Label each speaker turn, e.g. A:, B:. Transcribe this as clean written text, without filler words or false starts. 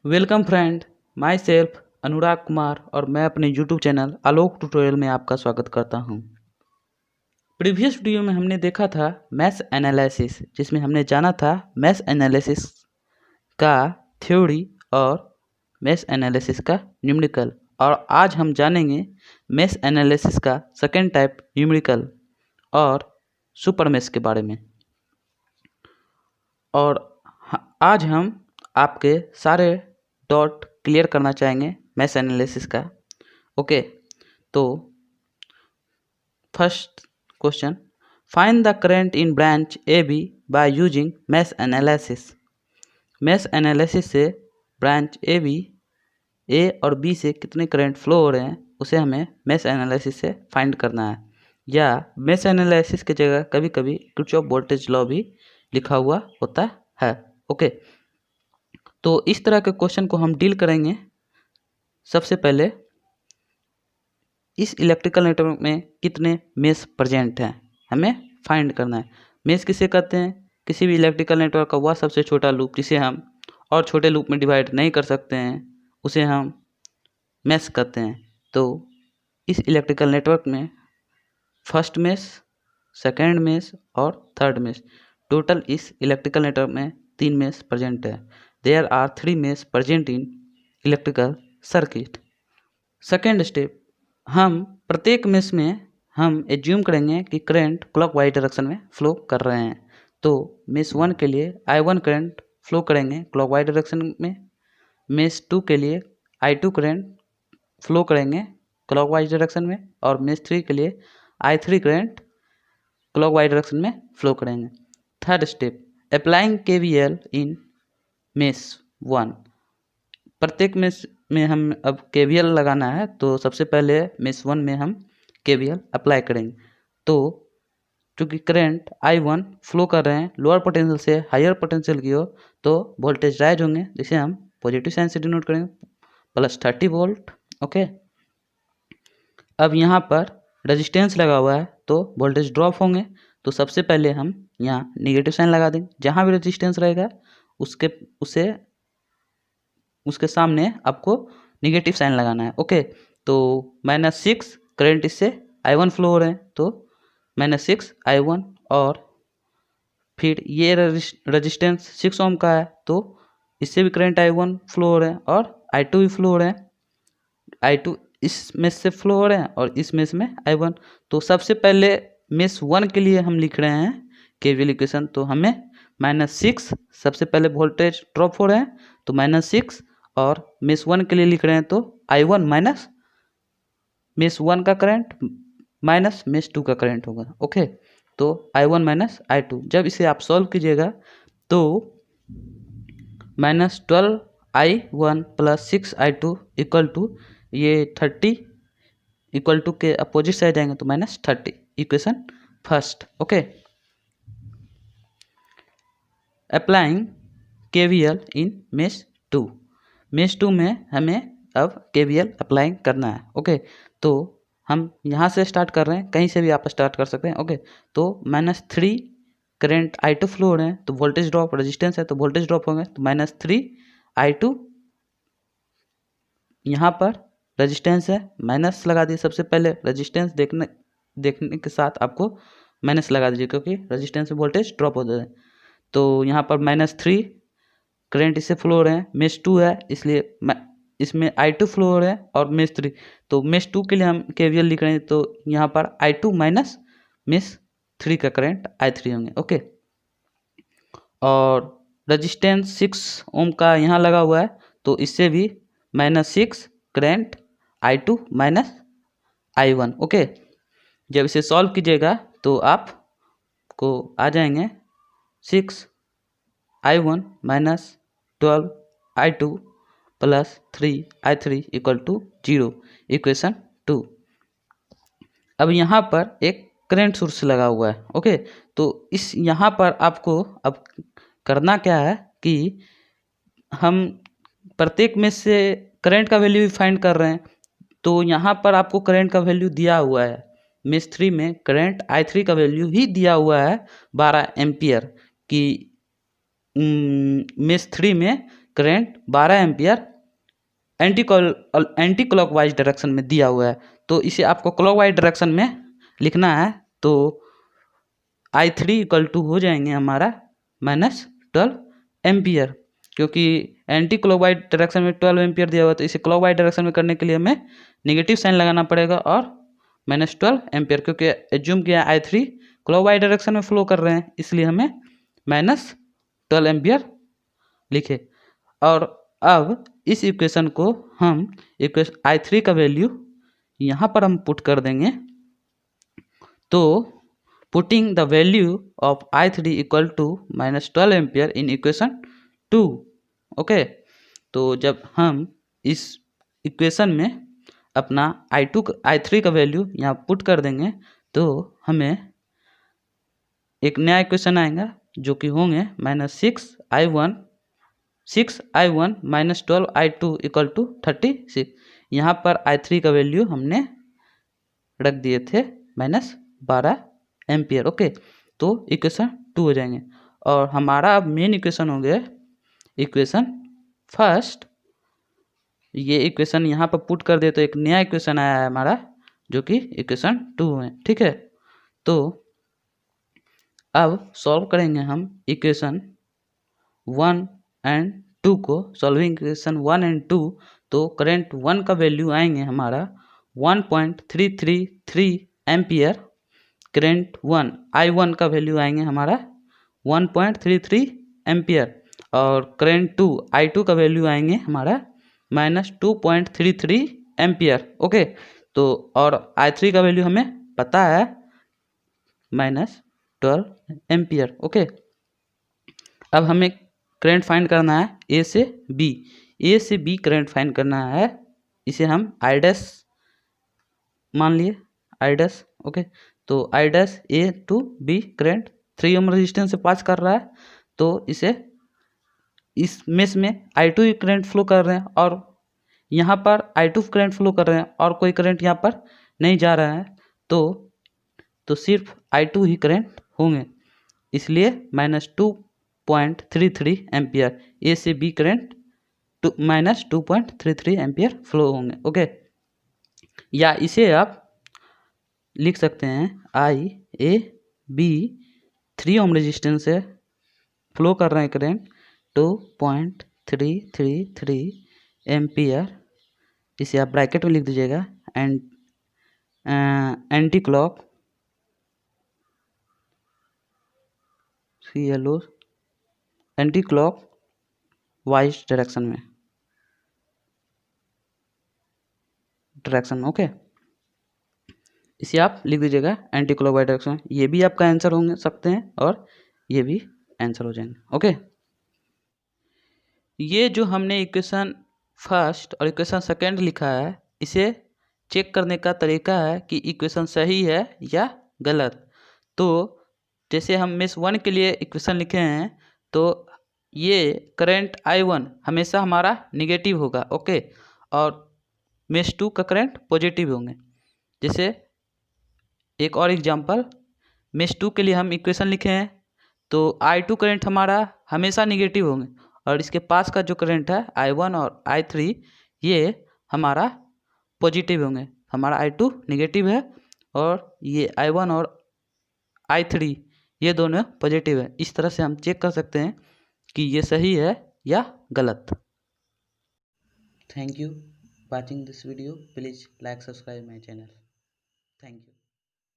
A: Welcome friend, my self अनुराग कुमार और मैं अपने यूट्यूब चैनल आलोक ट्यूटोरियल में आपका स्वागत करता हूं। प्रीवियस वीडियो में हमने देखा था मैथ एनालिसिस, जिसमें हमने जाना था मैथ एनालिसिस का थ्योरी और मैथ एनालिसिस का न्यूमेरिकल। और आज हम जानेंगे मैथ एनालिसिस का सेकेंड टाइप न्यूमेरिकल और सुपर मैथ के बारे में। और आज हम आपके सारे डॉट क्लियर करना चाहेंगे मैथ एनालिसिस का। ओके, तो first question, find the current in branch A B by using mesh analysis. Mesh analysis से ब्रांच ए और बी से कितने करंट फ्लो हो रहे हैं उसे हमें मैथ एनालिसिस से फाइंड करना है। या मैथ एनालिसिस की जगह कभी कभी किरचॉफ वोल्टेज लॉ भी लिखा हुआ होता है। ओके, तो इस तरह के क्वेश्चन को हम डील करेंगे। सबसे पहले इस इलेक्ट्रिकल नेटवर्क में कितने मेश प्रेजेंट हैं हमें फाइंड करना है। मेश किसे कहते हैं? किसी भी इलेक्ट्रिकल नेटवर्क का वह सबसे छोटा लूप जिसे हम और छोटे लूप में डिवाइड नहीं कर सकते हैं उसे हम मेश कहते हैं। तो इस इलेक्ट्रिकल नेटवर्क में फर्स्ट मेश, सेकेंड मेश और थर्ड मेश, टोटल इस इलेक्ट्रिकल नेटवर्क में 3 मेश प्रेजेंट है। There are 3 mesh present in electrical circuit. Second step, हम प्रत्येक मेश में हम एज्यूम करेंगे कि करंट क्लॉकवाइज डायरेक्शन में फ्लो कर रहे हैं। तो मेश 1 के लिए I1 करंट फ्लो करेंगे क्लॉकवाइज डायरेक्शन में, मेश 2 के लिए I2 करंट फ्लो करेंगे क्लॉकवाइज डायरेक्शन में, और मेश 3 के लिए I3 करंट क्लॉकवाइज डायरेक्शन में फ्लो करेंगे। थर्ड स्टेप, अप्लाइंग KVL इन मेश 1। प्रत्येक मेश में हम अब KVL लगाना है, तो सबसे पहले मेश 1 में हम KVL अप्लाई करेंगे। तो चूँकि करंट I1 फ्लो कर रहे हैं लोअर पोटेंशियल से हायर पोटेंशियल की ओर, तो वोल्टेज राइज होंगे, जिसे हम पॉजिटिव साइन से डिनोट करेंगे +30 वोल्ट। ओके, अब यहाँ पर रेजिस्टेंस लगा हुआ है तो वोल्टेज ड्रॉप होंगे। तो सबसे पहले हम यहाँ निगेटिव साइन लगा देंगे। जहाँ भी रेजिस्टेंस रहेगा उसके सामने आपको निगेटिव साइन लगाना है। ओके, तो -6 करंट इससे I1 फ्लो हो रहे हैं, तो -6 I1, और फिर ये रेजिस्टेंस 6 ओम का है, तो इससे भी करंट I1 फ्लो हो रहे हैं और I2 भी फ्लो हो रहे हैं। I2 इस मेश से फ्लो हो रहे हैं और इस मेश में I1। तो सबसे पहले मेश 1 के लिए हम लिख रहे हैं KVL इक्वेशन। तो हमें -6 सबसे पहले वोल्टेज ड्रॉप हो रहे हैं, तो -6, और मेश 1 के लिए लिख रहे हैं तो I1 माइनस मेश 1 का करंट माइनस मेश 2 का करंट होगा। ओके, तो I1 माइनस I2। जब इसे आप सॉल्व कीजिएगा तो -12I1 + 6I2 इक्वल टू ये 30 इक्वल टू के अपोजिट साइड जाएंगे तो -30, equation first. Okay, applying KVL इन मेश 2। मेश 2 में हमें अब KVL अप्लाई करना है। ओके, तो हम यहाँ से स्टार्ट कर रहे हैं, कहीं से भी आप स्टार्ट कर सकते हैं। ओके, तो -3 करंट I2 फ्लो हो रहे हैं, तो वोल्टेज ड्रॉप, रेजिस्टेंस है तो वोल्टेज ड्रॉप होंगे, तो -3 I2। यहाँ पर रेजिस्टेंस है, माइनस लगा दिए। सबसे पहले रेजिस्टेंस देखने के साथ आपको माइनस लगा दीजिए, क्योंकि रेजिस्टेंस में वोल्टेज ड्रॉप होता है। तो यहाँ पर -3 करंट इससे फ्लो हो रहे हैं, मेश 2 है इसलिए इसमें I2 फ्लो हो रहे हैं, और मेश 3, तो मेश 2 के लिए हम KVL लिख रहे हैं, तो यहाँ पर I2 माइनस मेश 3 का करंट I3 होंगे। ओके, और रेजिस्टेंस 6 ओम का यहाँ लगा हुआ है, तो इससे भी -6 current I2 minus I1। Okay, जब इसे सॉल्व कीजिएगा तो आपको आ जाएंगे 6I1 minus 12I2 + 3I3 equal to 0, equation 2। अब यहाँ पर एक करंट सोर्स लगा हुआ है। ओके, तो इस यहाँ पर आपको अब करना क्या है कि हम प्रत्येक में से करंट का वैल्यू भी फाइंड कर रहे हैं। तो यहाँ पर आपको करंट का वैल्यू दिया हुआ है, मेश 3 में करंट I3 का वैल्यू ही दिया हुआ है 12 एम्पियर की। मेश 3 में current 12 ampere anti clockwise direction में दिया हुआ है, तो इसे आपको क्लॉकवाइज डायरेक्शन में लिखना है। तो I3 इक्वल टू हो जाएंगे हमारा -12 एम्पियर, क्योंकि एंटी क्लॉकवाइज डायरेक्शन में 12 एम्पियर दिया हुआ है, तो इसे क्लॉकवाइज डायरेक्शन में करने के लिए हमें नेगेटिव साइन लगाना पड़ेगा और -12 एम्पियर, क्योंकि एज्यूम किया I3 क्लॉकवाइज डायरेक्शन में फ्लो कर रहे हैं, इसलिए हमें -12 एम्पियर लिखे। और अब इस इक्वेशन को हम इक्वेशन I3 का वैल्यू यहाँ पर हम पुट कर देंगे। तो putting the value of I3 equal to -12 ampere in equation 2। Okay, तो जब हम इस इक्वेशन में अपना I3 का वैल्यू यहाँ पुट कर देंगे तो हमें एक नया इक्वेशन आएगा जो कि होंगे -6I1 -12I2 इक्वल टू 36। यहाँ पर I3 का वैल्यू हमने रख दिए थे -12 एम्पियर। ओके, तो इक्वेशन 2 हो जाएंगे। और हमारा अब मेन इक्वेशन हो गया इक्वेशन फर्स्ट। ये इक्वेशन यहाँ पर पुट कर दे तो एक नया इक्वेशन आया है हमारा जो कि इक्वेशन 2 है। ठीक है, तो अब सॉल्व करेंगे हम इक्वेशन 1 एंड 2 को। सॉल्विंग इक्वेशन 1 एंड 2, तो करंट 1 का वैल्यू आएंगे हमारा 1.333 एम्पियर। करंट 1 I1 का वैल्यू आएंगे हमारा 1.33 एम्पियर। और करंट 2 I2 का वैल्यू आएंगे हमारा -2.33 एम्पियर। ओके, तो और I3 का वैल्यू हमें पता है -12 एम्पियर। ओके, अब हमें करंट फाइंड करना है ए से बी करंट फाइंड करना है। इसे हम I' मान लिए I'। ओके, तो I' A to B current 3 ohm resistance से पास कर रहा है, तो इसे इस मेश में I2 ही करंट फ्लो कर रहे हैं और यहाँ पर I2 करंट फ्लो कर रहे हैं और कोई करंट यहाँ पर नहीं जा रहा है, तो सिर्फ I2 ही करंट होंगे, इसलिए -2.33 एम्पियर ए से बी करंट -2.33 एम्पियर फ्लो होंगे। ओके, या इसे आप लिख सकते हैं IAB 3 ओम रेजिस्टेंस से फ्लो कर रहे हैं करंट 2.333 एम्पियर। इसे आप ब्रैकेट में लिख दीजिएगा and anti clock anti clock wise direction में ओके, इसे आप लिख दीजिएगा एंटी क्लॉकवाइज डायरेक्शन। ये भी आपका आंसर होंगे सकते हैं और ये भी आंसर हो जाएंगे। ओके, ये जो हमने इक्वेशन फर्स्ट और इक्वेशन सेकंड लिखा है, इसे चेक करने का तरीका है कि इक्वेशन सही है या गलत। तो जैसे हम मेश 1 के लिए इक्वेशन लिखे हैं, तो ये करंट I1 हमेशा हमारा निगेटिव होगा। ओके, और मेश 2 का करंट पॉजिटिव होंगे। जैसे एक और एग्जांपल, मेश 2 के लिए हम इक्वेशन लिखे हैं, तो I2 करंट हमारा हमेशा निगेटिव होंगे और इसके पास का जो करंट है I1 और I3 ये हमारा पॉजिटिव होंगे। हमारा I2 निगेटिव है और ये I1 और I3 ये दोनों पॉजिटिव है। इस तरह से हम चेक कर सकते हैं कि ये सही है या गलत। Thank you watching this video. Please like subscribe my channel. Thank you.